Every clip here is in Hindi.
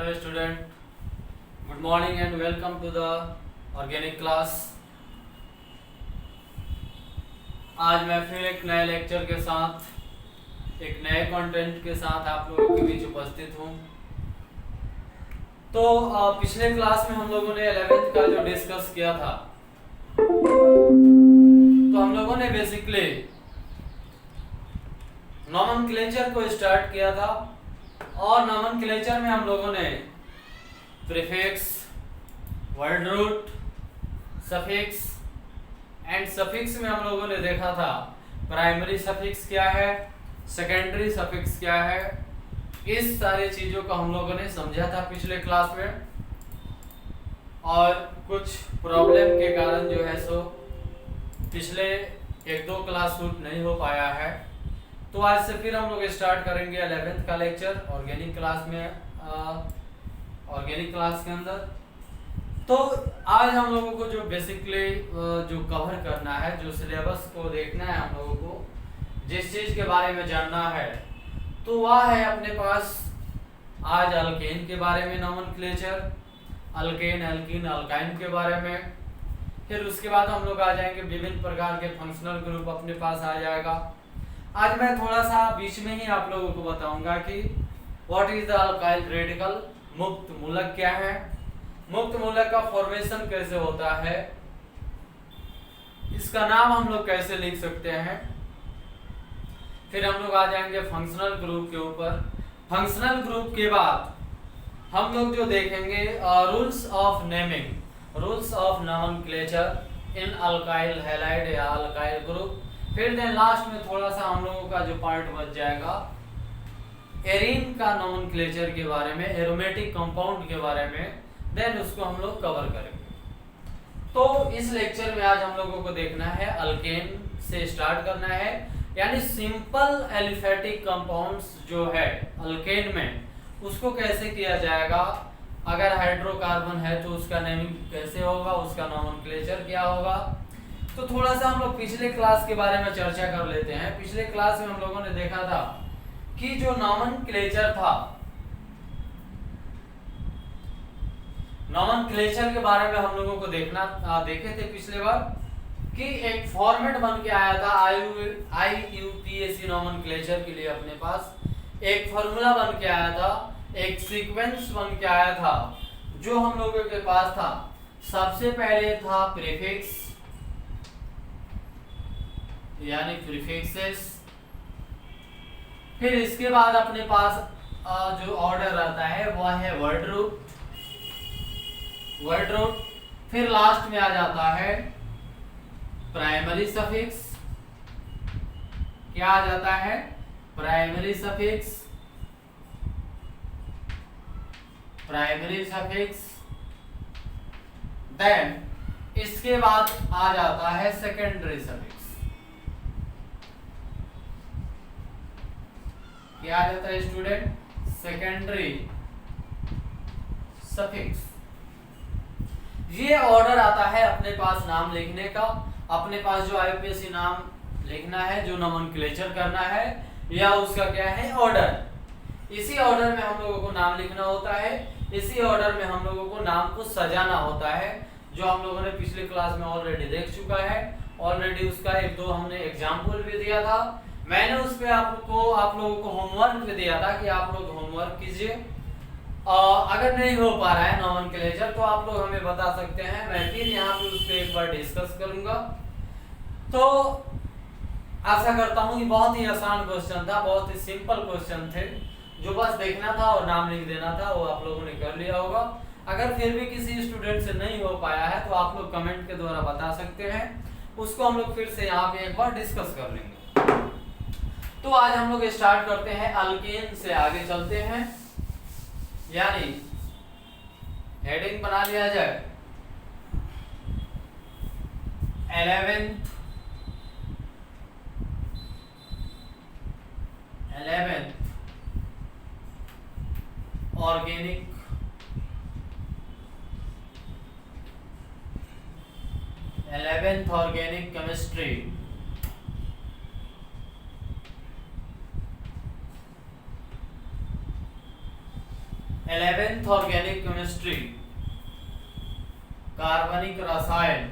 Hello student, good morning and welcome to the organic class। आज मैं फिर एक नए लेक्चर के साथ एक नए कंटेंट के साथ आप लोगों के बीच उपस्थित हूँ। तो पिछले क्लास में हम लोगों ने 11th का जो डिस्कस किया था, तो हम लोगों ने बेसिकली नॉमेनक्लेचर को स्टार्ट किया था और नॉमेनक्लेचर में हम लोगों ने prefix, word root, suffix and suffix में हम लोगों ने देखा था प्राइमरी सफिक्स क्या है, सेकेंडरी सफिक्स क्या है। इस सारी चीजों को हम लोगों ने समझा था पिछले क्लास में और कुछ प्रॉब्लम के कारण जो है सो पिछले एक दो क्लास शूट नहीं हो पाया है। तो आज से फिर हम लोग स्टार्ट करेंगे 11th का लेक्चर ऑर्गेनिक क्लास में, ऑर्गेनिक क्लास के अंदर। तो आज हम लोगों को जो बेसिकली जो कवर करना है, जो सिलेबस को देखना है, हम लोगों को जिस चीज के बारे में जानना है, तो वह है अपने पास आज अल्केन के बारे में नॉमेनक्लेचर, अल्केन, एल्कीन, अल्काइन के बारे में। फिर उसके बाद हम लोग आ जाएंगे विभिन्न प्रकार के फंक्शनल ग्रुप अपने पास आ जाएगा। आज मैं थोड़ा सा बीच में ही आप लोगों को बताऊंगा कि what is the alkyl radical, मुक्त मूलक क्या है, मुक्त मूलक का फॉर्मेशन कैसे होता है, इसका नाम हम लोग कैसे लिख सकते हैं। फिर हम लोग आ जाएंगे फंक्शनल ग्रुप के ऊपर। फंक्शनल ग्रुप के बाद हम लोग जो देखेंगे rules of naming, rules of nomenclature in alkyl halide या अल्काइल ग्रुप। फिर देन लास्ट में थोड़ा सा हम लोगों का जो पार्ट बच जाएगा एरीन का नॉमेनक्लेचर के बारे में, एरोमेटिक कंपाउंड के बारे में, देन उसको हम लोग कवर करेंगे। तो इस लेक्चर में आज हम लोगों को देखना है अल्केन से स्टार्ट करना है, यानी सिंपल एलिफेटिक कंपाउंड्स जो है अल्केन में उसको कैसे किया जाएगा। अगर हाइड्रोकार्बन है तो उसका नेमिंग कैसे होगा, उसका नॉमेनक्लेचर क्या होगा। तो थोड़ा सा हम लोग पिछले क्लास के बारे में चर्चा कर लेते हैं। पिछले क्लास में हम लोगों ने देखा था कि जो नॉमेनक्लेचर था, नॉमेनक्लेचर के बारे में हम लोगों को देखे थे पिछले बार कि एक फॉर्मेट बन के आया था IUPAC नॉमेनक्लेचर के लिए। अपने पास एक फॉर्मूला बन के आया था, एक सीक्वेंस बन के आया था जो हम लोगों के पास था। सबसे पहले था प्रीफिक्स यानी प्रीफिक्सेस, फिर इसके बाद अपने पास जो ऑर्डर रहता है वह है वर्ड रूट, वर्ड रूट। फिर लास्ट में आ जाता है प्राइमरी सफिक्स। क्या आ जाता है? Primary suffix, primary suffix. Then इसके बाद आ जाता है सेकेंडरी सफिक्स। क्या आ जाता है स्टूडेंट? Secondary suffix. ये ऑर्डर आता है अपने पास नाम लिखने का, अपने पास जो IUPAC नाम लिखना है, जो नॉमेनक्लेचर करना है, या उसका क्या है ऑर्डर। इसी ऑर्डर में हम लोगों को नाम लिखना होता है, इसी ऑर्डर में हम लोगों को नाम को सजाना होता है, जो हम लोगों ने पिछले क्लास में ऑलरेडी देख चुका है। ऑलरेडी उसका एक दो हमने एग्जाम्पल भी दिया था। मैंने उस पे आप लोगों को होमवर्क भी दिया था कि आप लोग होमवर्क कीजिए। अगर नहीं हो पा रहा है नॉमेनक्लेचर तो आप लोग हमें बता सकते हैं, मैं फिर यहाँ पे उस पर एक बार डिस्कस करूंगा। तो आशा करता हूँ कि बहुत ही आसान क्वेश्चन था, बहुत ही सिंपल क्वेश्चन थे, जो बस देखना था और नाम लिख देना था, वो आप लोगों ने कर लिया होगा। अगर फिर भी किसी स्टूडेंट से नहीं हो पाया है तो आप लोग कमेंट के द्वारा बता सकते हैं, उसको हम लोग फिर से यहाँ पे एक बार डिस्कस कर लेंगे। तो आज हम लोग स्टार्ट करते हैं, अल्केन से आगे चलते हैं, यानी हेडिंग बना लिया जाए 11th organic chemistry. 11th organic chemistry, कार्बनिक रसायन।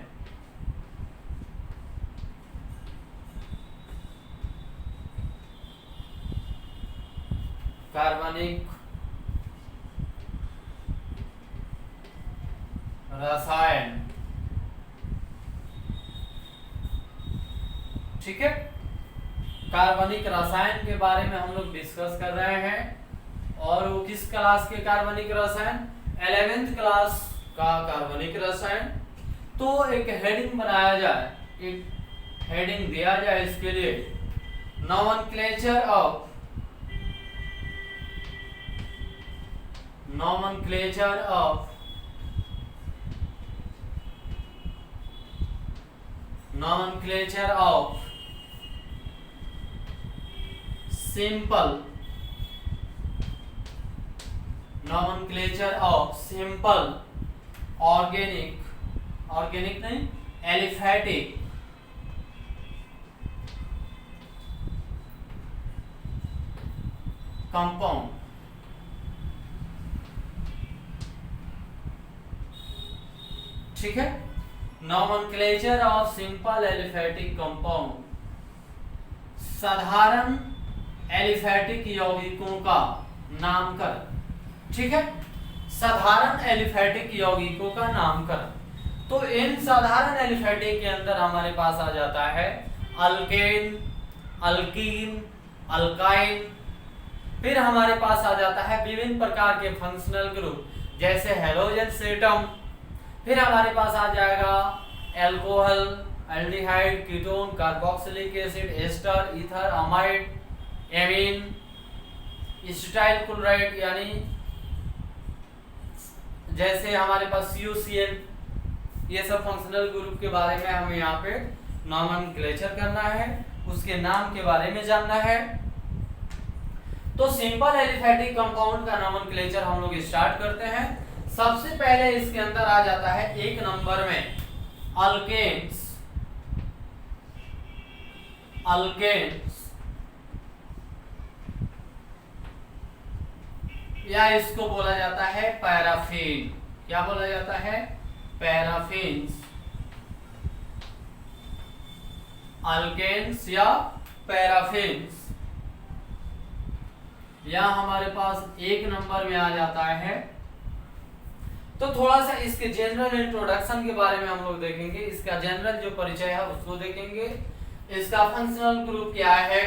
कार्बनिक रसायन, ठीक है। कार्बनिक रसायन के बारे में हम लोग डिस्कस कर रहे हैं, और वो किस क्लास के कार्बनिक रसायन? 11th क्लास का कार्बनिक रसायन। तो एक हेडिंग बनाया जाए, एक हेडिंग दिया जाए इसके लिए, नॉमेनक्लेचर ऑफ सिंपल ऑर्गेनिक नहीं, एलिफैटिक कंपाउंड। ठीक है, nomenclature of simple aliphatic compound, साधारण एलिफैटिक यौगिकों का नामकरण। ठीक है, साधारण एलिफैटिक यौगिकों का नामकरण। तो इन साधारण एलिफैटिक के अंदर हमारे पास आ जाता है अल्केन, अल्कीन, अल्काइन। फिर हमारे पास आ जाता है विभिन्न प्रकार के फंक्शनल ग्रुप, जैसे हैलोजन एटम। फिर हमारे पास आ जाएगा alcohol, aldehyde, ketone, carboxylic acid, ester, ether, amide, amine, acetyl chloride, यानी जैसे हमारे पास CuCl। ये सब फंक्शनल ग्रुप के बारे में हमें यहाँ पे नॉमेनक्लेचर करना है, उसके नाम के बारे में जानना है। तो सिंपल एलिफैटिक कंपाउंड का नॉमेनक्लेचर हम लोग स्टार्ट करते हैं। सबसे पहले इसके अंदर आ जाता है 1 नंबर में अल्केन्स। या इसको बोला जाता है पैराफिन। क्या बोला जाता है? पैराफिन्स, अल्केन्स या पैराफिन्स। या हमारे पास 1 नंबर में आ जाता है। तो थोड़ा सा इसके जनरल इंट्रोडक्शन के बारे में हम लोग देखेंगे, इसका जनरल जो परिचय है उसको देखेंगे, इसका फंक्शनल ग्रुप क्या है,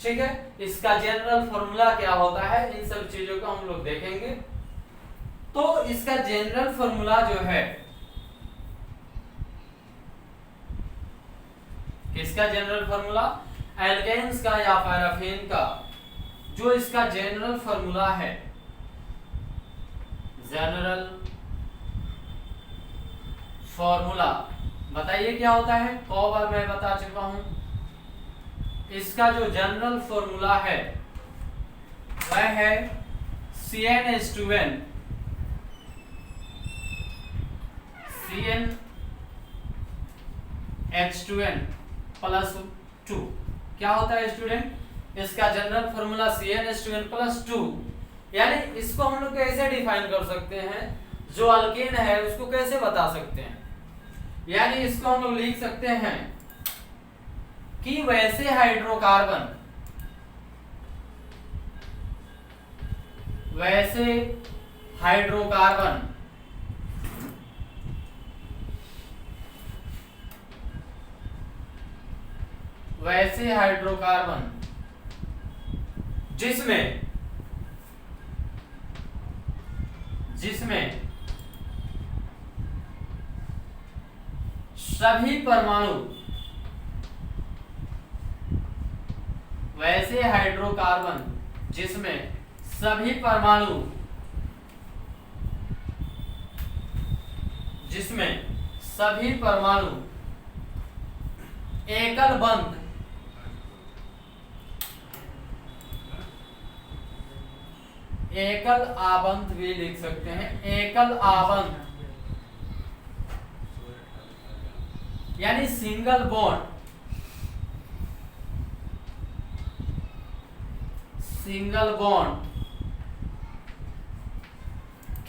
ठीक है, इसका जनरल फॉर्मूला क्या होता है, इन सब चीजों को हम लोग देखेंगे। तो इसका जनरल फॉर्मूला जो है, किसका जनरल फॉर्मूला? एल्केन्स का या पैराफिन का, जो इसका जनरल फॉर्मूला है, जनरल फॉर्मूला बताइए क्या होता है? कई बार मैं बता चुका हूं। इसका जो जनरल फॉर्मूला है वह है CnH2n प्लस 2। क्या होता है स्टूडेंट? इसका जनरल फॉर्मूला CnH2n प्लस 2। यानी इसको हम लोग कैसे डिफाइन कर सकते हैं? जो अल्केन है उसको कैसे बता सकते हैं? यानी इसको हम लोग लिख सकते हैं कि वैसे हाइड्रोकार्बन, वैसे हाइड्रोकार्बन जिसमें सभी परमाणु, वैसे हाइड्रोकार्बन जिसमें सभी परमाणु एकल बंध, एकल आबंध भी लिख सकते हैं, एकल आबंध यानी सिंगल बॉन्ड,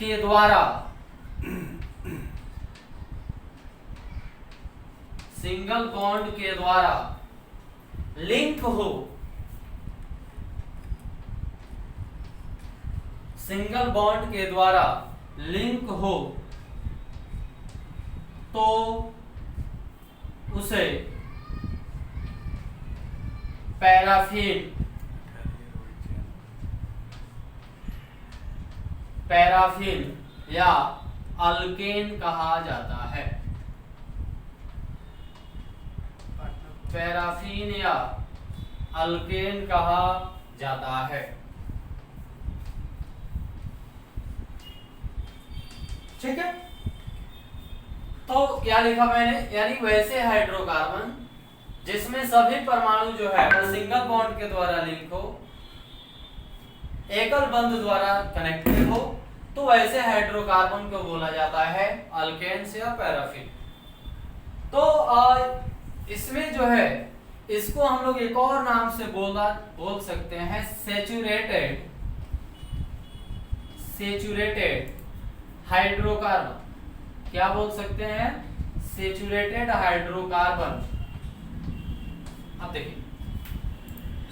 के द्वारा सिंगल बॉन्ड के द्वारा लिंक हो, सिंगल बॉन्ड के द्वारा लिंक हो तो उसे पैराफिन या अल्केन कहा जाता है। पैराफिन या अल्केन कहा जाता है। ठीक है, तो क्या लिखा मैंने, यानी वैसे हाइड्रोकार्बन जिसमें सभी परमाणु जो है वो सिंगल बॉन्ड के द्वारा लिंक हो, एकल बंध द्वारा कनेक्टेड हो, तो वैसे हाइड्रोकार्बन को बोला जाता है अल्केन्स या पैराफिन। तो इसमें जो है इसको हम लोग एक और नाम से बोल सकते हैं सेचुरेटेड हाइड्रोकार्बन। क्या बोल सकते हैं? Saturated hydrocarbon. अब देखिए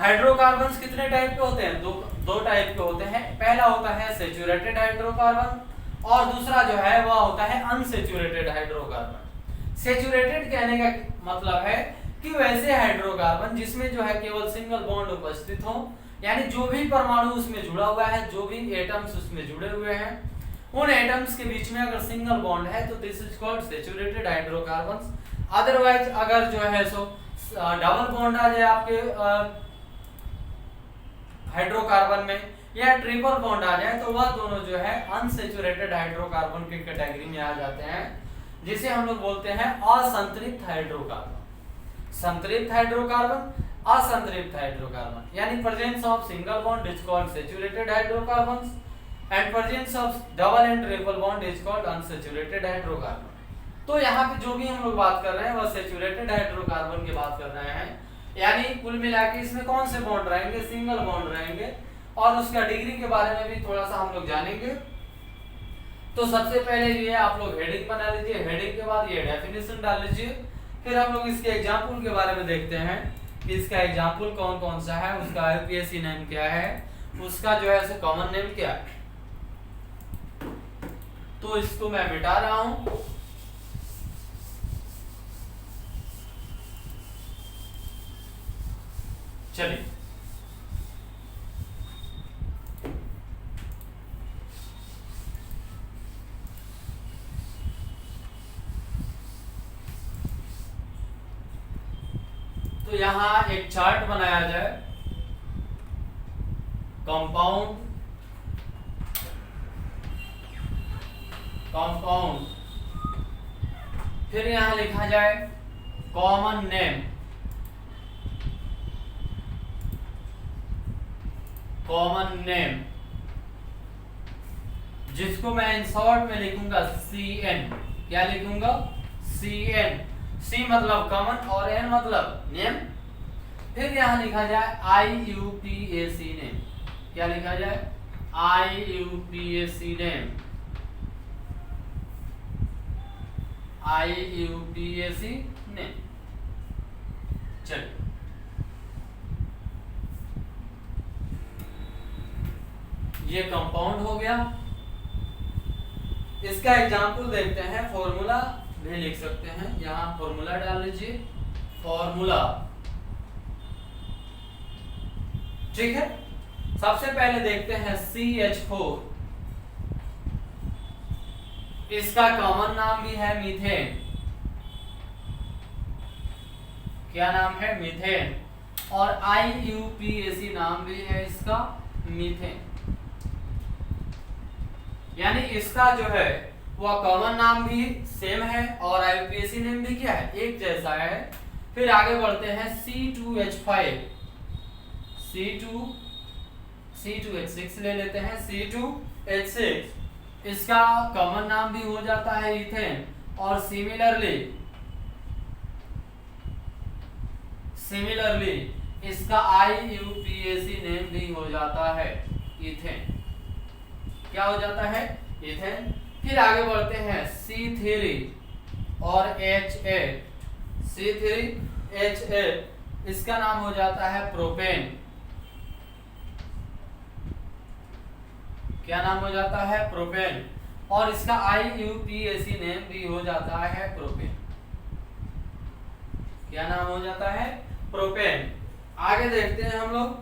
हाइड्रोकार्बन्स कितने टाइप के होते हैं? दो टाइप के होते हैं। पहला होता है सेचुरेटेड हाइड्रोकार्बन और दूसरा जो है वह होता है अनसेचुरेटेड हाइड्रोकार्बन। सेचुरेटेड कहने का मतलब है कि वैसे हाइड्रोकार्बन जिसमें जो है केवल सिंगल बॉन्ड उपस्थित हो, यानी जो भी परमाणु उसमें जुड़ा हुआ है, जो भी एटम्स उसमें जुड़े हुए हैं, उन एटम्स के बीच में अगर सिंगल बॉन्ड है तो this is called saturated hydrocarbons. Otherwise अगर जो है सो डबल बॉन्ड आ जाए आपके हाइड्रोकार्बन में या ट्रिपल बॉन्ड आ जाए तो वह दोनों जो है अनसेचुरेटेड हाइड्रोकार्बन की कैटेगरी में आ जाते हैं, जिसे हम लोग बोलते हैं असंतृप्त हाइड्रोकार्बन। संतृप्त हाइड्रोकार्बन, असंतृप्त हाइड्रोकार्बन, यानी presence of single bond is called saturated hydrocarbons and presence of double and triple bond is called unsaturated hydrocarbon. तो यहाँ पे जो भी हम लोग बात कर रहे हैं वह सेचुरेटेड हाइड्रोकार्बन की बात कर रहे हैं, यानी कुल मिला के इसमें कौन से बॉन्ड रहेंगे? सिंगल बॉन्ड रहेंगे। और उसका डिग्री के बारे में भी थोड़ा सा हम लोग जानेंगे। तो सबसे पहले ये आप लोग हेडिंग बना लीजिए, हेडिंग के बाद ये डेफिनेशन डाल लीजिए, फिर हम लोग इसके एग्जाम्पल के बारे में देखते हैं कि इसका एग्जाम्पल कौन कौन सा है, उसका आईयूपीएसी नेम क्या है, उसका जो है कॉमन नेम क्या है। तो इसको मैं मिटा रहा हूं। चलिए तो यहां एक चार्ट बनाया जाए। कंपाउंड फिर यहां लिखा जाए कॉमन नेम, जिसको मैं इन शॉर्ट में लिखूंगा CN। क्या लिखूंगा? CN। C मतलब कॉमन और N मतलब नेम। फिर यहां लिखा जाए IUPAC नेम। क्या लिखा जाए? IUPAC name, IUPAC name. चलिए ये कंपाउंड हो गया। इसका एग्जाम्पल देखते हैं। फॉर्मूला भी लिख सकते हैं, यहां फॉर्मूला डाल लीजिए, फॉर्मूला। ठीक है, सबसे पहले देखते हैं CH4। इसका कॉमन नाम भी है मीथेन। क्या नाम है? मीथेन। और IUPAC नाम भी है इसका, मीथेन। यानी इसका जो है वह कॉमन नाम भी सेम है और IUPAC नेम भी क्या है? एक जैसा है। फिर आगे बढ़ते हैं C2H5, C2H6 ले लेते हैं, C2H6। इसका कॉमन नाम भी हो जाता है इथेन और सिमिलरली इसका IUPAC नेम भी हो जाता है इथेन। क्या हो जाता है? इथेन। फिर आगे बढ़ते हैं C3 और H8, C3H8 इसका नाम हो जाता है प्रोपेन। क्या नाम हो जाता है? प्रोपेन। और इसका IUPAC नेम भी हो जाता है प्रोपेन। क्या नाम हो जाता है? प्रोपेन। आगे देखते हैं हम लोग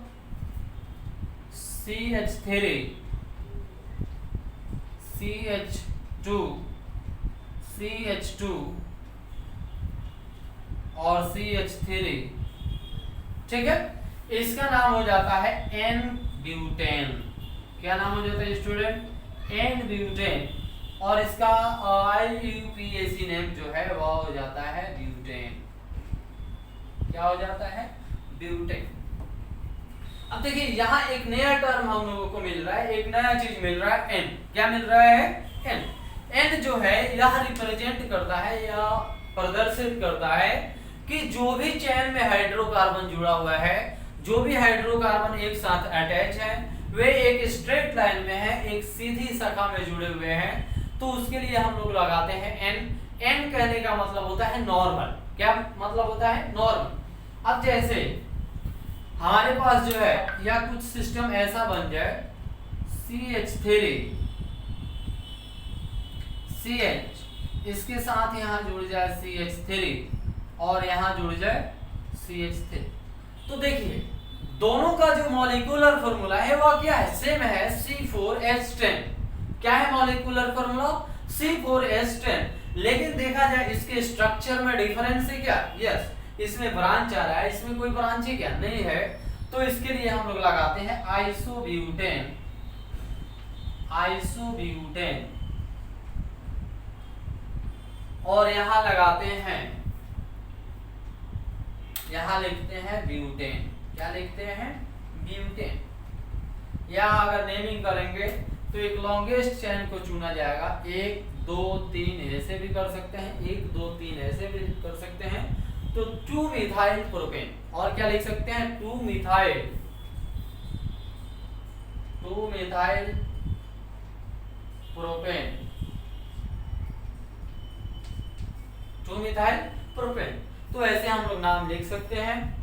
CH3, CH2 और CH3, ठीक है। इसका नाम हो जाता है N-ब्यूटेन। क्या नाम हो जाता है स्टूडेंट? N-ब्यूटेन। और इसका IUPAC नेम जो है वह हो जाता है ब्यूटेन। क्या हो जाता है? ब्यूटेन। अब देखिए यहाँ एक नया टर्म हम लोगों को मिल रहा है, एक नया चीज मिल रहा है, N। क्या मिल रहा है? N। N जो है यह रिप्रेजेंट करता है या प्रदर्शित करता है कि जो भी चेन में हाइड्रोकार्बन जुड़ा हुआ है, जो भी हाइड्रोकार्बन एक साथ अटैच है, वे एक स्ट्रेट लाइन में है, एक सीधी शाखा में जुड़े हुए हैं, तो उसके लिए हम लोग लगाते हैं N। N कहने का मतलब होता है नॉर्मल। क्या मतलब होता है? नॉर्मल। अब जैसे हमारे पास जो है या कुछ सिस्टम ऐसा बन जाए CH3 CH, इसके साथ यहाँ जुड़ जाए CH3 और यहाँ जुड़ जाए CH3, तो देखिए दोनों का जो मॉलिक्यूलर फॉर्मूला है वह क्या है? सेम है, C4H10। क्या है मॉलिक्यूलर फॉर्मूला? C4H10। लेकिन देखा जाए इसके स्ट्रक्चर में डिफरेंस है क्या? यस, इसमें ब्रांच आ रहा है, इसमें कोई ब्रांच है क्या? नहीं है। तो इसके लिए हम लोग लगाते हैं आइसोब्यूटेन। आइसोब्यूटेन और यहां लगाते हैं, यहां लिखते हैं ब्यूटेन। क्या लिखते हैं? ब्यूटेन। यहां अगर नेमिंग करेंगे तो एक लॉन्गेस्ट चेन को चुना जाएगा। 1 2 3 ऐसे भी कर सकते हैं, 1 2 3 ऐसे भी कर सकते हैं। तो 2-मिथाइल प्रोपेन। और क्या लिख सकते हैं? 2-मिथाइल प्रोपेन। 2-मिथाइल प्रोपेन। तो ऐसे हम लोग नाम लिख सकते हैं।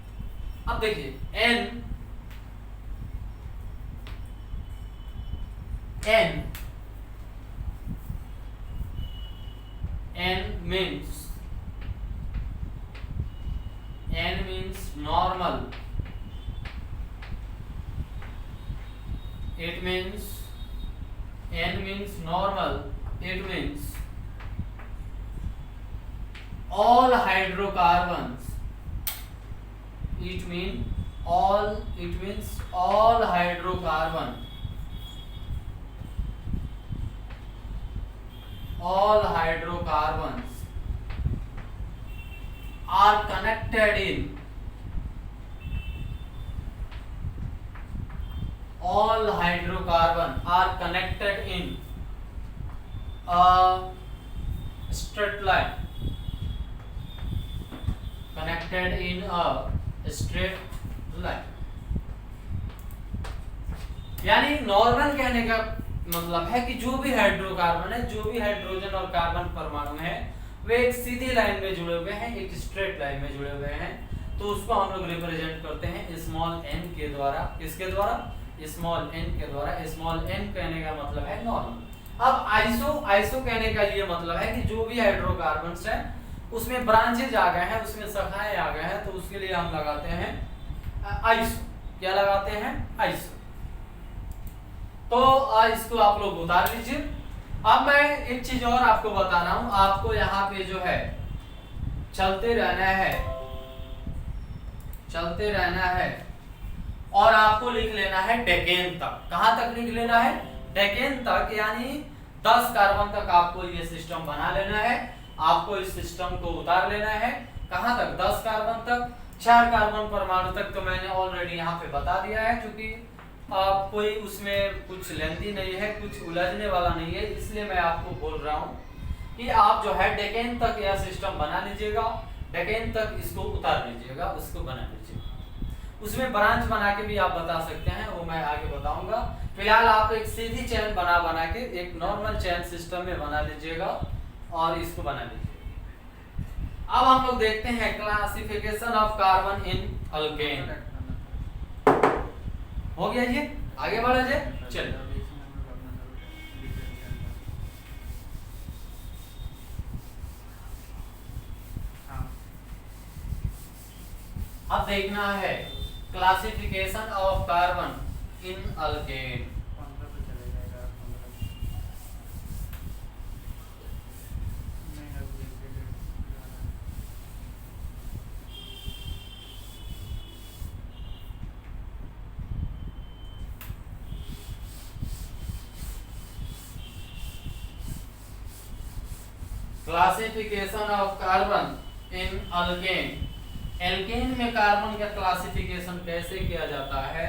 अब देखिए N means normal. It means N means normal. It means all hydrocarbons. It means all hydrocarbon. All hydrocarbons are connected in. All hydrocarbon are connected in a straight line. Connected in a straight line. यानी नॉर्मल कहने का मतलब है कि जो भी हाइड्रोकार्बन है, जो भी हाइड्रोजन और कार्बन परमाणु है, वे एक सीधी लाइन में जुड़े हुए हैं, एक स्ट्रेट लाइन में जुड़े हुए हैं। तो उसको हम लोग रिप्रेजेंट करते हैं स्मॉल n के द्वारा। किसके द्वारा? स्मॉल n के द्वारा। स्मॉल n कहने का मतलब है नॉर्मल। अब आइसो कहने का ये मतलब है कि जो भी हाइड्रोकार्बन्स है उसमें ब्रांचेज आ गए हैं, उसमें शाखाएं आ गए हैं, तो उसके लिए हम लगाते हैं आइसो। क्या लगाते हैं? आइसो। तो इसको आप लोग उतार लीजिए। अब मैं एक चीज और आपको बता रहा हूं। आपको यहाँ पे जो है चलते रहना है और आपको लिख लेना है डेकेन तक। कहां तक लिख लेना है? डेकेन तक, यानी 10 कार्बन तक आपको ये सिस्टम बना लेना है। आपको इस सिस्टम को उतार लेना है। कहां तक? 10 कार्बन तक। 4 कार्बन परमाणु तक तो मैंने ऑलरेडी यहाँ पे बता दिया है, क्योंकि कोई उसमें कुछ लेंदी नहीं है, कुछ उलझने वाला नहीं है, इसलिए मैं आपको बोल रहा हूँ कि आप जो है डेकेन तक यह सिस्टम बना लीजिएगा। डेकेन तक इसको उतार लीजिएगा, उसको बना लीजिएगा। उसमें ब्रांच बना के भी आप बता सकते हैं, वो मैं आगे बताऊंगा फिलहाल आप एक सीधी चेन बना बना के एक नॉर्मल चेन सिस्टम में बना लीजिएगा और इसको बना लीजिएगा। अब हम लोग देखते हैं classification of carbon in alkane. हो गया ये, आगे बढ़ा जाए। चलिए अब देखना है classification of carbon in alkane. Classification of carbon in alkane. Alkane में कार्बन का क्लासिफिकेशन कैसे किया जाता है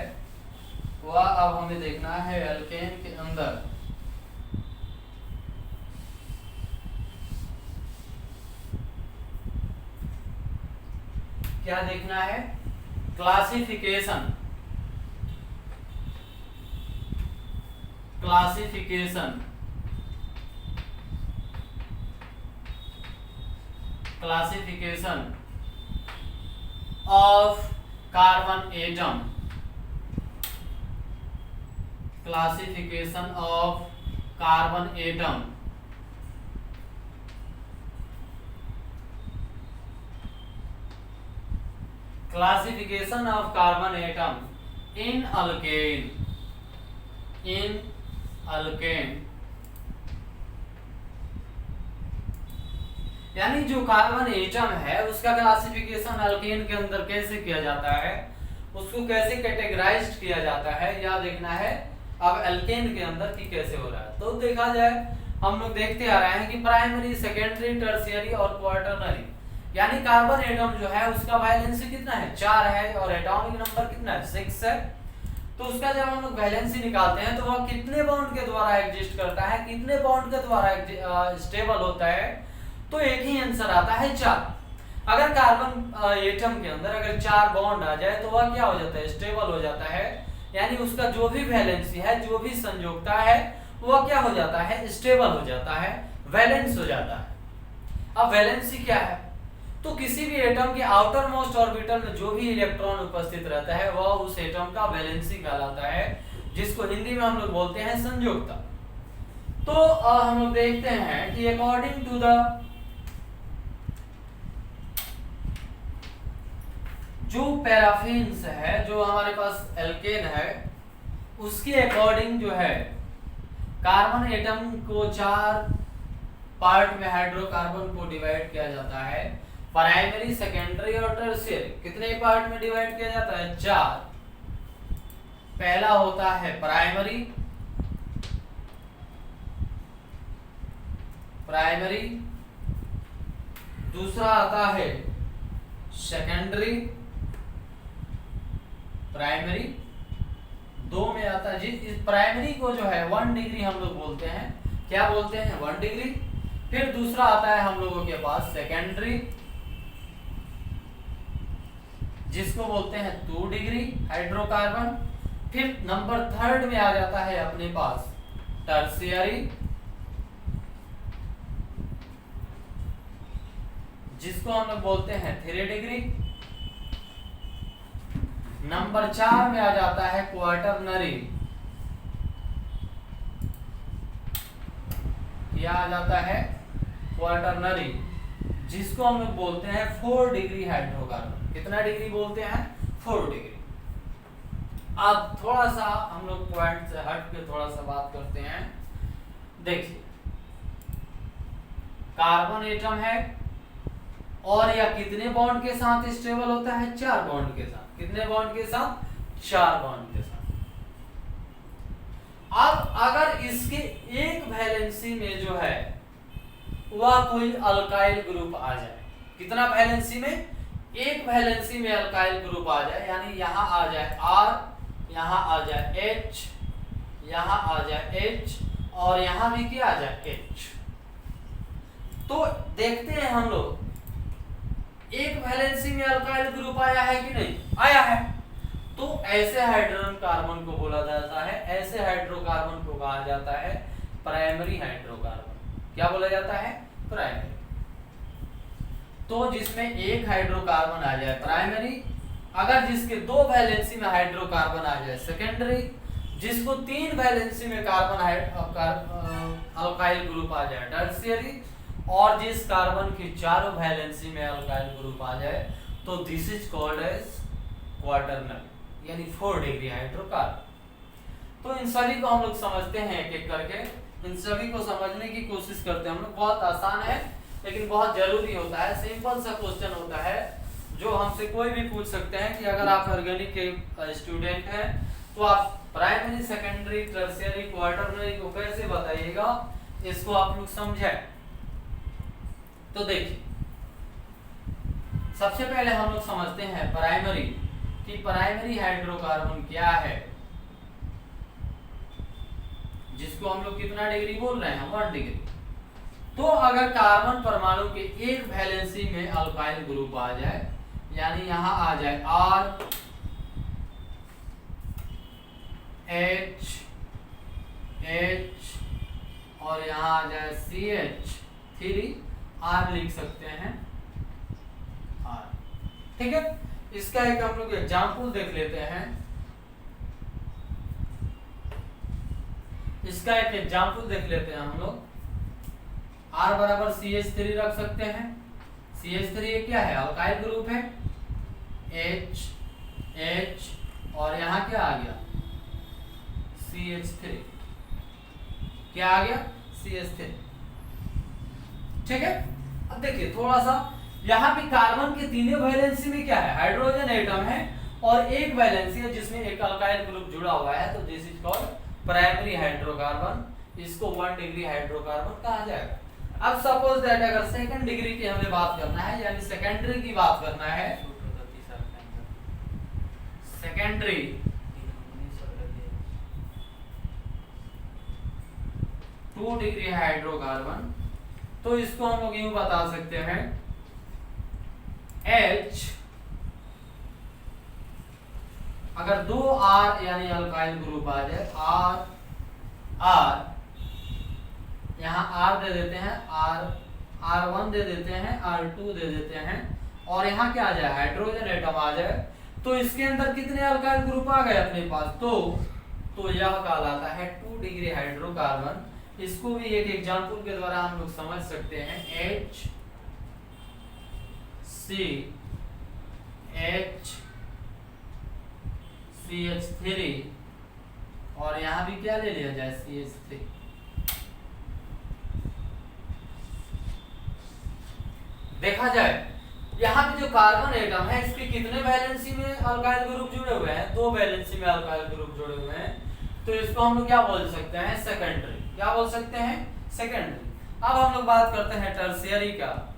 वह अब हमें देखना है। एल्केन के अंदर क्या देखना है? Classification classification classification of carbon atom. Classification of carbon atom. Classification of carbon atom in alkane. In alkane यानी जो कार्बन एटम है उसका क्लासिफिकेशन अल्केन के अंदर कैसे किया जाता है, उसको कैसे कैटेगराइज्ड किया जाता है, यह देखना है अब अल्केन के अंदर की कैसे हो रहा है। तो देखा जाए हम लोग देखते आ रहे हैं कि प्राइमरी, सेकेंडरी, टर्शियरी और क्वार्टरनरी यानी कार्बन एटम जो है उसका वैलेंसी कितना है? 4 है और एटॉमिक नंबर कितना है? 6 है। तो उसका जब हम लोग वैलेंसी निकालते हैं तो वह कितने बॉन्ड के द्वारा एग्जिस्ट करता है, कितने बॉन्ड के द्वारा स्टेबल होता है, तो एक ही आंसर आता है 4। अगर कार्बन एटम के अंदर अगर 4 बॉन्ड आ जाए तो वह क्या हो जाता है? स्टेबल हो जाता है। यानी उसका जो भी वैलेंसी है, जो भी संयोजकता है, वह क्या हो जाता है? स्टेबल हो जाता है, वैलेंस हो जाता है। अब वैलेंसी क्या है? तो किसी भी एटम के आउटर मोस्ट ऑर्बिटल में जो भी इलेक्ट्रॉन उपस्थित रहता है वह उस एटम का वैलेंसी कहलाता है, जिसको हिंदी में हम लोग बोलते हैं संयोजकता। तो हम लोग देखते हैं कि अकॉर्डिंग टू द जो पैराफिन्स है, जो हमारे पास एल्केन है, उसके अकॉर्डिंग जो है कार्बन एटम को 4 पार्ट में हाइड्रोकार्बन को डिवाइड किया जाता है। प्राइमरी, सेकेंडरी और टर्शियरी कितने पार्ट में डिवाइड किया जाता है? 4। पहला होता है प्राइमरी, दूसरा आता है सेकेंडरी, प्राइमरी 2 में आता है। इस प्राइमरी को जो है 1 डिग्री हम लोग बोलते हैं। क्या बोलते हैं? 1 डिग्री। फिर दूसरा आता है हम लोगों के पास सेकेंडरी, जिसको बोलते हैं 2 डिग्री हाइड्रोकार्बन। फिर नंबर 3 में आ जाता है अपने पास टर्शियरी, जिसको हम लोग बोलते हैं 3 डिग्री। नंबर 4 में आ जाता है क्वार्टरनरी, क्या आ जाता है? क्वार्टरनरी, जिसको हम लोग बोलते हैं 4 डिग्री हाइड्रोकार्बन। कितना डिग्री बोलते हैं? 4 डिग्री। अब थोड़ा सा हम लोग पॉइंट से हट के थोड़ा सा बात करते हैं। देखिए, कार्बन एटम है और यह कितने बॉन्ड के साथ स्टेबल होता है? 4 बॉन्ड के साथ। कितने बॉन्ड के साथ? 4 बॉन्ड के साथ। अब अगर इसके एक वैलेंसी में जो है वह कोई अल्काइल ग्रुप आ जाए, कितना वैलेंसी में? एक वैलेंसी में अल्काइल ग्रुप आ जाए, यानी यहां आ जाए R, यहां आ जाए H, यहां आ जाए H और यहां भी क्या आ जाए? H। तो देखते हैं हम लोग एक वैलेंसी में अल्काइल ग्रुप आया है कि नहीं? आया है। तो ऐसे हाइड्रोकार्बन को बोला जाता है, ऐसे हाइड्रोकार्बन को कहा जाता है प्राइमरी हाइड्रोकार्बन। क्या बोला जाता है? प्राइमरी। तो जिसमें एक हाइड्रोकार्बन आ जाए प्राइमरी, अगर जिसके 2 वैलेंसी में हाइड्रोकार्बन आ जाए सेकेंडरी, जिसको 3 वैलेंसी में कार्बन अल्काइल ग्रुप आ जाए टर्शियरी, और जिस कार्बन की 4 वैलेंसी में अल्काइल ग्रुप आ जाए तो दिस इज कॉल्ड एज क्वाटरनल, यानी 4 डिग्री हाइड्रोकार्बन। तो इन सभी को हम लोग समझते हैं एक एक करके, इन सभी को समझने की कोशिश करते हैं हम लोग। बहुत आसान है लेकिन बहुत जरूरी होता है, सिंपल सा क्वेश्चन होता है जो हमसे कोई भी पूछ सकते हैं कि अगर आप ऑर्गेनिक के स्टूडेंट हैं तो आप प्राइमरी, सेकेंडरी, टर्शियरी, क्वाटरनरी को कैसे बताइएगा, इसको आप लोग समझें। तो देखिए, सबसे पहले हम लोग समझते हैं प्राइमरी, कि प्राइमरी हाइड्रोकार्बन क्या है, जिसको हम लोग कितना डिग्री बोल रहे हैं? 1 डिग्री। तो अगर कार्बन परमाणु के एक वैलेंसी में अल्काइल ग्रुप आ जाए, यानी यहां आ जाए R H H और यहां आ जाए CH3, R लिख सकते हैं R, ठीक है। इसका एक हम लोग एग्जाम्पल देख लेते हैं, इसका एक एग्जाम्पल देख लेते हैं हम लोग। R बराबर CH3 रख सकते हैं। CH3 ये क्या है? अल्काइल ग्रुप है। H H और यहाँ क्या आ गया? CH3। क्या आ गया? CH3, ठीक है। अब देखिए थोड़ा सा, यहाँ पे कार्बन के तीनों वैलेंसी में क्या है? हाइड्रोजन एटम है, और एक वैलेंसी है जिसमें एक अल्काइल ग्रुप जुड़ा हुआ है, तो this is called primary hydrocarbon. इसको 1 डिग्री हाइड्रोकार्बन कहा जाएगा। अब सपोज दैट अगर सेकंड डिग्री की हमें बात करना है, यानी सेकेंडरी की बात करना है, सेकेंडरी 2 डिग्री हाइड्रोकार्बन, तो इसको हम लोग यूं बता सकते हैं H, अगर 2 R यानी अल्काइल ग्रुप आ जाए, R यहाँ R दे देते हैं, R1 दे देते हैं, R2 दे देते हैं, और यहाँ क्या आ जाए? हाइड्रोजन एटम आ जाए, तो इसके अंदर कितने अल्काइल ग्रुप आ गए अपने पास? तो यह कहलाता है 2 डिग्री हाइड्रोकार्बन। इसको भी एक एग्जांपल के द्वारा हम लोग समझ सकते हैं। CH3 और यहाँ भी क्या ले लिया जाए? CH3। देखा जाए यहाँ पे जो कार्बन एटम है, इसके कितने वैलेंसी में अल्काइल ग्रुप जुड़े हुए हैं? 2 वैलेंसी में अल्काइल ग्रुप जुड़े हुए हैं, तो इसको हम लोग क्या बोल सकते हैं? सेकेंडरी। क्या बोल सकते हैं? सेकेंडरी। अब हम लोग बात करते हैं टर्शियरी का।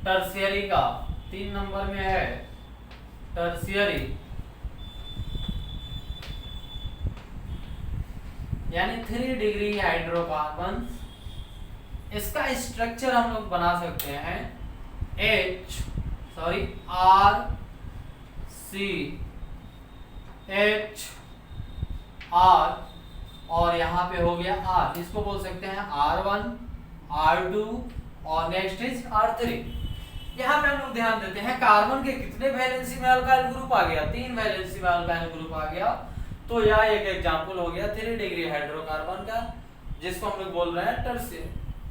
टर्शियरी का 3 नंबर में है टर्शियरी, यानी 3 डिग्री हाइड्रोकार्बन। इसका स्ट्रक्चर हम लोग बना सकते हैं R C H R, और यहाँ पे हो गया R, इसको बोल सकते हैं R1 R2 और नेक्स्ट इज R3। यहाँ पे हम लोग ध्यान देते हैं कार्बन के कितने वैलेंसी में अल्काइल ग्रुप आ गया? 3 वैलेंसी में अल्काइल ग्रुप आ गया, तो यह एक एग्जांपल हो गया 3 डिग्री हाइड्रोकार्बन का, जिसको हम लोग बोल रहे हैं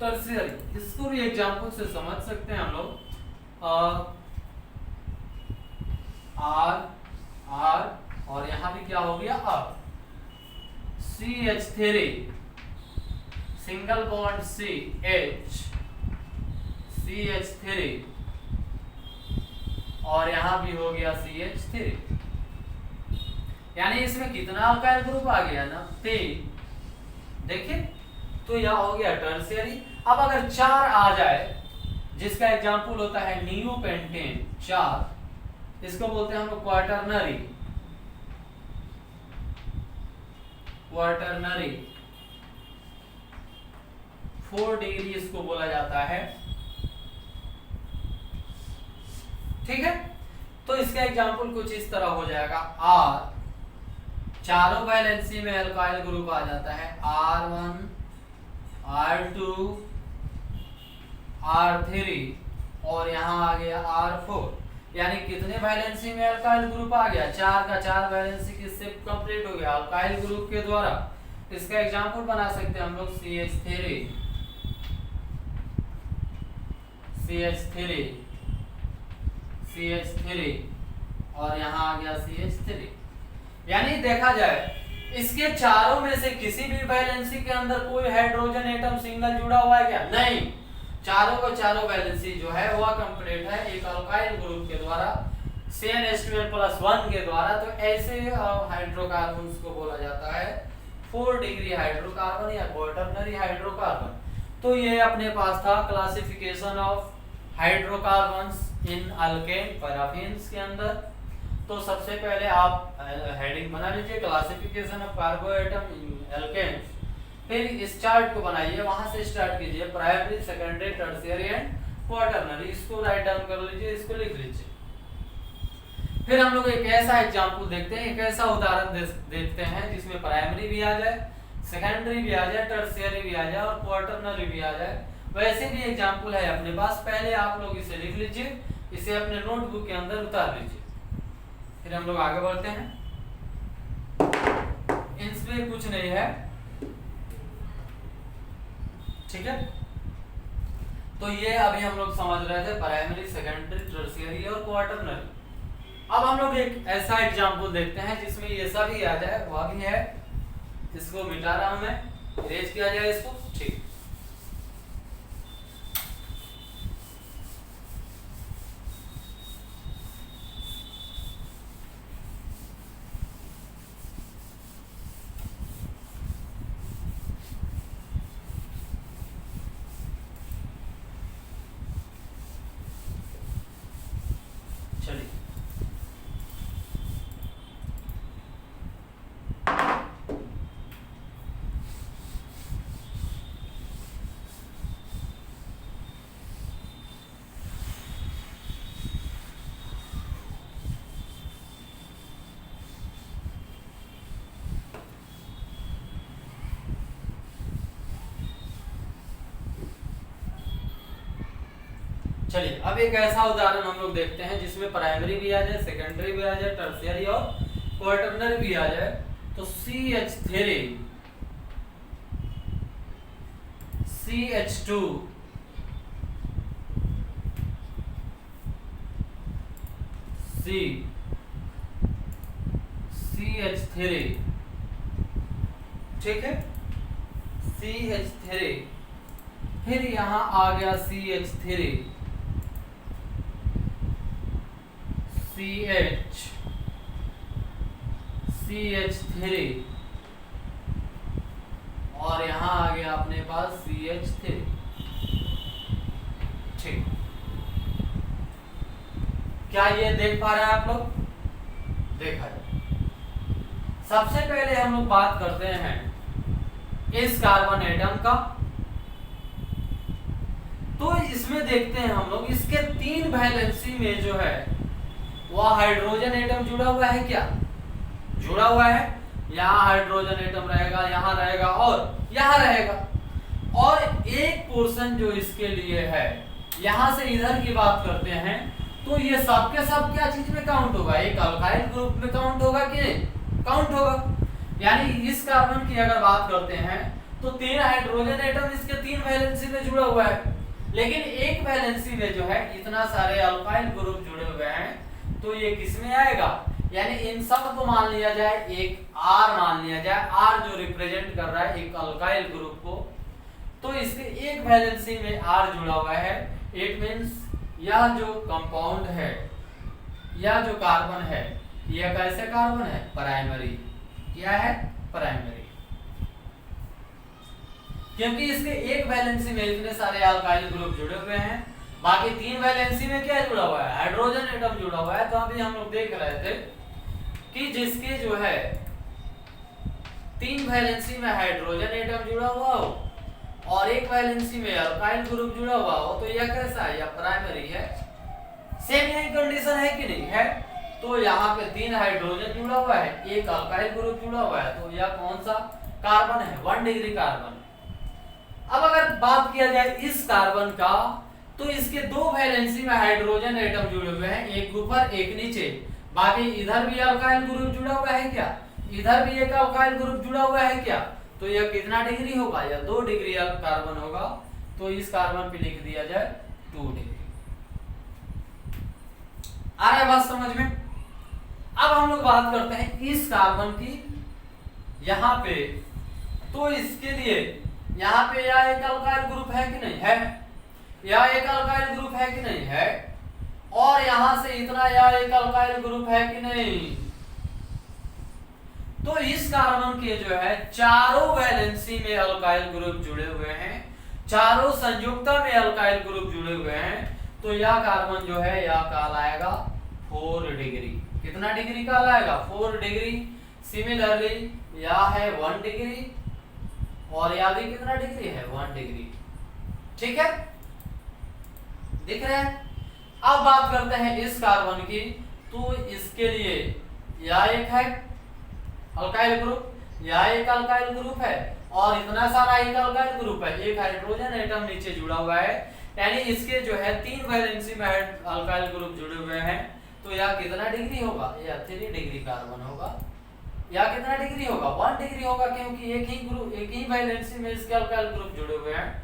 टर्शियरी। इसको भी एग्जांपल से समझ सकते हैं हम लोग। R और यहाँ भी क्या हो गया? R। CH3 single bond CH, CH3 और यहाँ भी हो गया CH3, यानी इसमें कितना अल्काइल ग्रुप आ गया ना? 3। देखिए, तो यह हो गया टर्शियरी। अब अगर 4 आ जाए, जिसका एग्जांपल होता है नियोपेंटेन 4, इसको बोलते हैं हम लोग क्वाटरनरी। 4 डिग्री इसको बोला जाता है। ठीक है। तो इसका एग्जांपल कुछ इस तरह हो जाएगा, आर चारों वैलेंसी में अल्काइल ग्रुप आ जाता है, R1 R2 R3 और यहाँ आ गया R4, यानी कितने वैलेंसी में अल्काइल ग्रुप आ गया, 4 का 4 वैलेंसी किससे कंप्लीट हो गया, अल्काइल ग्रुप के द्वारा। इसका एग्जांपल बना सकते हैं हम लोग CH3 और यहाँ आ गया CH3। यानी देखा जाए इसके चारों में से किसी भी वैलेंसी के अंदर कोई हाइड्रोजन एटम सिंगल जुड़ा हुआ है क्या, नहीं, चारों का चारों वैलेंसी जो है वह कंप्लीट है एक अल्काइल ग्रुप के द्वारा CnH2n+1 के द्वारा। तो ऐसे हाइड्रोकार्बन्स को बोला जाता है 4 डिग्री हाइड्रोकार्बन या क्वाटरनरी हाइड्रोकार्बन। तो ये अपने पास था classification of hydrocarbons in alkane paraffins के अंदर। तो सबसे पहले आप हेडिंग बना लीजिए क्लासिफिकेशन ऑफ कार्बोएटम इन एल्केन्स, फिर इस चार्ट को बनाइए, वहां से स्टार्ट कीजिए primary secondary tertiary and quaternary, इसको राइट डाउन कर लीजिए, इसको लिख लीजिए। फिर हम लोग एक ऐसा एग्जांपल देखते हैं, एक ऐसा उदाहरण देखते हैं जिसमें प्राइमरी भी आ जाए, सेकेंडरी भी आ जाए, टर्शियरी भी आ जाए और क्वाटरनरी भी आ जाए। वैसे भी एग्जांपल है अपने पास, पहले आप लोग इसे लिख लीजिए, इसे अपने नोटबुक के अंदर उतार लीजिए, फिर हम लोग आगे बढ़ते हैं। इसमें कुछ नहीं है, ठीक है। तो ये अभी हम लोग समझ रहे थे प्राइमरी सेकेंडरी टर्शियरी और क्वाटरनरी। अब हम लोग एक ऐसा एग्जांपल देखते हैं जिसमें ये सभी आ जाए, वह भी है, इसको मिटा रहा हूं मैं, इरेज किया जाए इसको, ठीक। चलिए अब एक ऐसा उदाहरण हम लोग देखते हैं जिसमें प्राइमरी भी आ जाए, सेकेंडरी भी आ जाए, टर्शियरी और क्वाटरनरी भी आ जाए। तो CH3 CH2 CH3, ठीक है, CH3, फिर यहां आ गया CH3 CH3 और यहां आ गया अपने पास CH3, ठीक। क्या ये देख पा रहे हैं आप लोग, देखा जाए। सबसे पहले हम लोग बात करते हैं इस कार्बन एटम का। तो इसमें देखते हैं हम लोग इसके 3 वैलेंसी में जो है वह हाइड्रोजन एटम जुड़ा हुआ है क्या, जुड़ा हुआ है, यहाँ हाइड्रोजन एटम रहेगा, यहाँ रहेगा और यहाँ रहेगा। और एक पोर्शन जो इसके लिए है, यहाँ से इधर की बात करते हैं तो ये सब के सब क्या चीज में काउंट होगा, एक अल्काइल ग्रुप में काउंट होगा कि नहीं, काउंट होगा। यानी इस कार्बन की अगर बात करते हैं तो 3 हाइड्रोजन एटम इसके 3 वैलेंसी में जुड़ा हुआ है, लेकिन एक वैलेंसी में जो है इतना सारे अल्काइल ग्रुप जुड़े हुए हैं, तो ये किस में आएगा, यानी इन सब को मान लिया जाए, एक R मान लिया जाए, R जो रिप्रेजेंट कर रहा है एक अल्काइल ग्रुप को, तो इसके एक वैलेंसी में R जुड़ा हुआ है। इट मींस यह जो कंपाउंड है, यह जो कार्बन है, यह कैसे कार्बन है, प्राइमरी, क्या है, प्राइमरी, क्योंकि इसके एक वैलेंसी में इतने सारे अल्काइल ग्रुप जुड़े हुए हैं, बाकी 3 वैलेंसी में क्या जुड़ा हुआ है, हाइड्रोजन एटम जुड़ा हुआ है। तो अभी हम लोग देख रहे थे कि जिसके जो है 3 वैलेंसी में हाइड्रोजन एटम जुड़ा हुआ हो और एक वैलेंसी में अल्काइल ग्रुप जुड़ा हुआ हो, तो यह कैसा है, यह प्राइमरी है। सेम यही कंडीशन है कि नहीं है। तो यहाँ पे 3 हाइड्रोजन जुड़ा हुआ है, एक अल्काइल ग्रुप जुड़ा हुआ है, तो यह कौन सा कार्बन है, 1 डिग्री कार्बन। अब अगर बात किया जाए इस कार्बन का, तो इसके 2 वैलेंसी में हाइड्रोजन एटम जुड़े हुए हैं, एक ऊपर एक नीचे। बाकी इधर भी अल्काइल ग्रुप जुड़ा हुआ है क्या, इधर भी एक अल्काइल ग्रुप जुड़ा हुआ है क्या, तो यह कितना डिग्री होगा, यह 2 डिग्री कार्बन होगा। तो इस कार्बन पे लिख दिया जाए 2 डिग्री। आ रहा है बात समझ में। अब हम लोग बात करते हैं इस कार्बन की, यहाँ पे तो इसके लिए यहाँ पे यह एक अल्काइल ग्रुप है कि नहीं है, यह एक अल्काइल ग्रुप है कि नहीं है, और यहां से इतना यह एक अल्काइल ग्रुप है कि नहीं। तो इस कार्बन के जो है चारों वैलेंसी में अल्काइल ग्रुप जुड़े हुए हैं, चारों संयुक्ता में अल्काइल ग्रुप जुड़े हुए हैं, तो यह कार्बन जो है यह कहलाएगा 4 डिग्री। कितना डिग्री कहलाएगा, 4 डिग्री। सिमिलरली यह है 1 डिग्री और यह भी कितना डिग्री है, 1 डिग्री। ठीक है, दिख रहा है। अब बात करते हैं इस कार्बन की, तो इसके लिए यह एक है अल्काइल ग्रुप, यह एक अल्काइल ग्रुप है, और इतना सारा एक अल्काइल ग्रुप है, एक हाइड्रोजन एटम नीचे जुड़ा हुआ है, यानी इसके जो है 3 वैलेंसी में अल्काइल ग्रुप जुड़े हुए हैं। तो यह कितना डिग्री होगा, यह 3 डिग्री कार्बन होगा। यह कितना डिग्री होगा, 1 डिग्री होगा, क्योंकि एक ही ग्रुप, एक ही वैलेंसी में इसके अल्काइल ग्रुप जुड़े हुए हैं।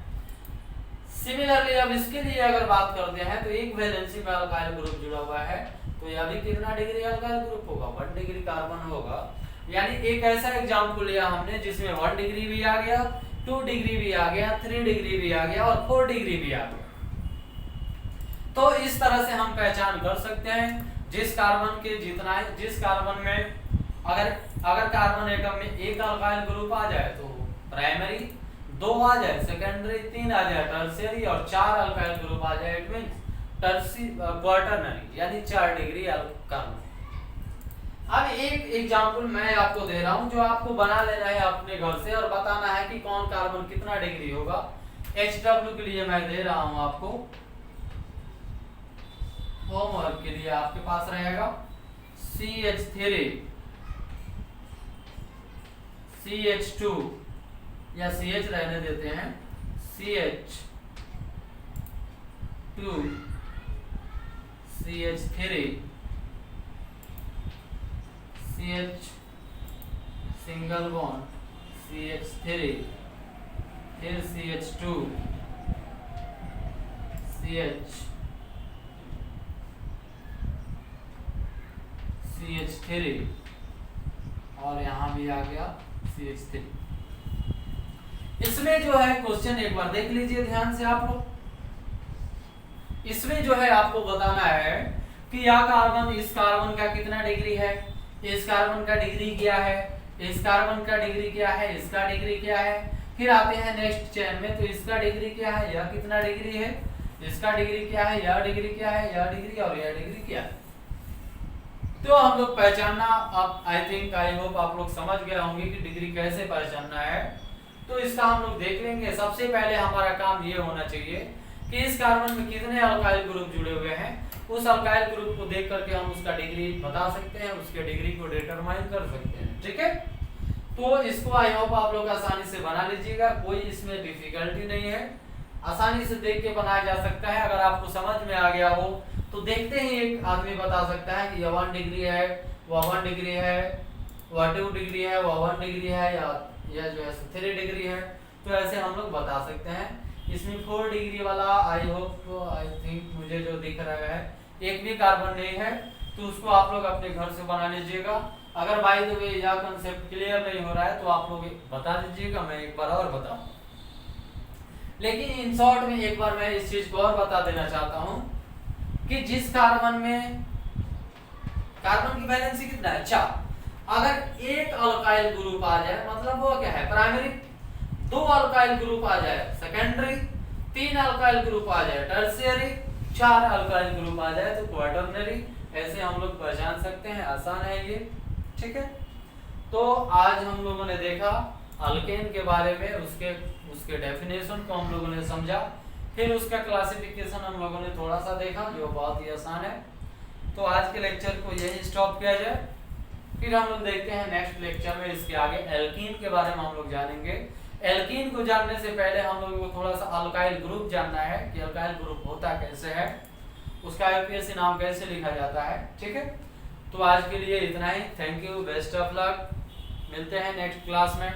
सिमिलरली अब इसके लिए अगर बात करते हैं, तो एक वैलेंसी में अल्काइल ग्रुप जुड़ा हुआ है, तो यह भी कितना डिग्री अल्काइल ग्रुप होगा, 1 डिग्री कार्बन होगा। यानी एक ऐसा एग्जांपल लिया हमने जिसमें 1 डिग्री भी आ गया, 2 डिग्री भी आ गया, 3 डिग्री भी आ गया और 4 डिग्री भी आ गया। तो इस तरह से हम पहचान कर सकते हैं जिस कार्बन के जितना है, जिस कार्बन में अगर कार्बन एटम में एक अल्काइल ग्रुप आ जाए तो प्राइमरी, 2 आ जाए सेकेंडरी, 3 आ जाए टर्शियरी और 4 अल्काइल ग्रुप आ जाए इट मींस क्वार्टरनरी, यानी 4 डिग्री कार्बन। अब एक एग्जांपल मैं आपको दे रहा हूं जो आपको बना लेना है अपने घर से और बताना है कि कौन कार्बन कितना डिग्री होगा। HW के लिए मैं दे रहा हूं आपको, होमवर्क के लिए आपके पास रहेगा CH3 CH2 या CH रहने देते हैं, CH2 CH3 CH single bond CH3 फिर CH2 CH3 और यहां भी आ गया CH3। इसमें जो है क्वेश्चन एक बार देख लीजिए ध्यान से आप लोग। इसमें जो है आपको बताना है कि यह कार्बन, इस कार्बन का कितना डिग्री है, इस कार्बन का डिग्री क्या है, इस कार्बन का डिग्री क्या है, इसका डिग्री क्या है। फिर आते हैं नेक्स्ट चेन में, तो इसका डिग्री क्या है, यह कितना डिग्री है, इसका डिग्री क्या है, यह डिग्री क्या है, यह डिग्री और यह डिग्री क्या है। तो हम लोग पहचानना, अब आई थिंक आई होप आप लोग समझ गए होंगे कि डिग्री कैसे पहचानना है। तो इसका हम लोग देख लेंगे। सबसे पहले हमारा काम ये होना चाहिए कि इस कार्बन में कितने अल्काइल ग्रुप जुड़े हुए हैं, उस अल्काइल ग्रुप को देख करके हम उसका डिग्री बता सकते हैं, उसके डिग्री को डिटरमाइन कर सकते हैं। ठीक है, तो इसको आई होप आप लोग आसानी से बना लीजिएगा, कोई इसमें डिफिकल्टी नहीं है, आसानी से देख के बनाया जा सकता है। अगर आपको समझ में आ गया हो तो देखते ही एक आदमी बता सकता है कि यह 1 डिग्री है, वह 1 डिग्री है, वह 2 डिग्री है, वह 1 डिग्री है, या जो है 3 डिग्री है। तो ऐसे हम लोग बता सकते हैं। इसमें 4 डिग्री वाला आई होप, आई थिंक मुझे जो दिख रहा है एक भी कार्बन नहीं है, तो उसको आप लोग अपने घर से बना लीजिएगा। अगर बाय द वे यह कंसेप्ट क्लियर नहीं हो रहा है तो आप लोग बता दीजिएगा, मैं एक बार और बताऊं। लेकिन इन शॉर्ट में एक बार मैं इस चीज को और बता देना चाहता हूं कि जिस कार्बन में कार्बन की वैलेंसी कितना है, 4। अगर एक अल्काइल ग्रुप आ जाए मतलब वो क्या है, प्राइमरी, 2 अल्काइल ग्रुप आ जाए सेकेंडरी, 3 अल्काइल ग्रुप आ जाए टर्शियरी, 4 अल्काइल ग्रुप आ जाए तो क्वार्टरनरी। ऐसे हम लोग पहचान सकते हैं, आसान है ये। ठीक है, तो आज हम लोगों ने देखा अल्केन के बारे में, उसके डेफिनेशन को हम लोगों ने समझा फिर उसका क्लासिफिकेशन हम लोगों ने थोड़ा सा देखा जो बहुत ही आसान है। तो आज के लेक्चर को यही स्टॉप किया जाए, फिर हम लोग देखते हैं नेक्स्ट लेक्चर में इसके आगे एल्कीन के बारे में हम लोग जानेंगे। एल्कीन को जानने से पहले हम लोगों को थोड़ा सा अल्काइल ग्रुप जानना है कि अल्काइल ग्रुप होता कैसे है, उसका यूपीएससी नाम कैसे लिखा जाता है। ठीक है, तो आज के लिए इतना ही। Thank you, best of luck, मिलते हैं नेक्स्ट क्लास में।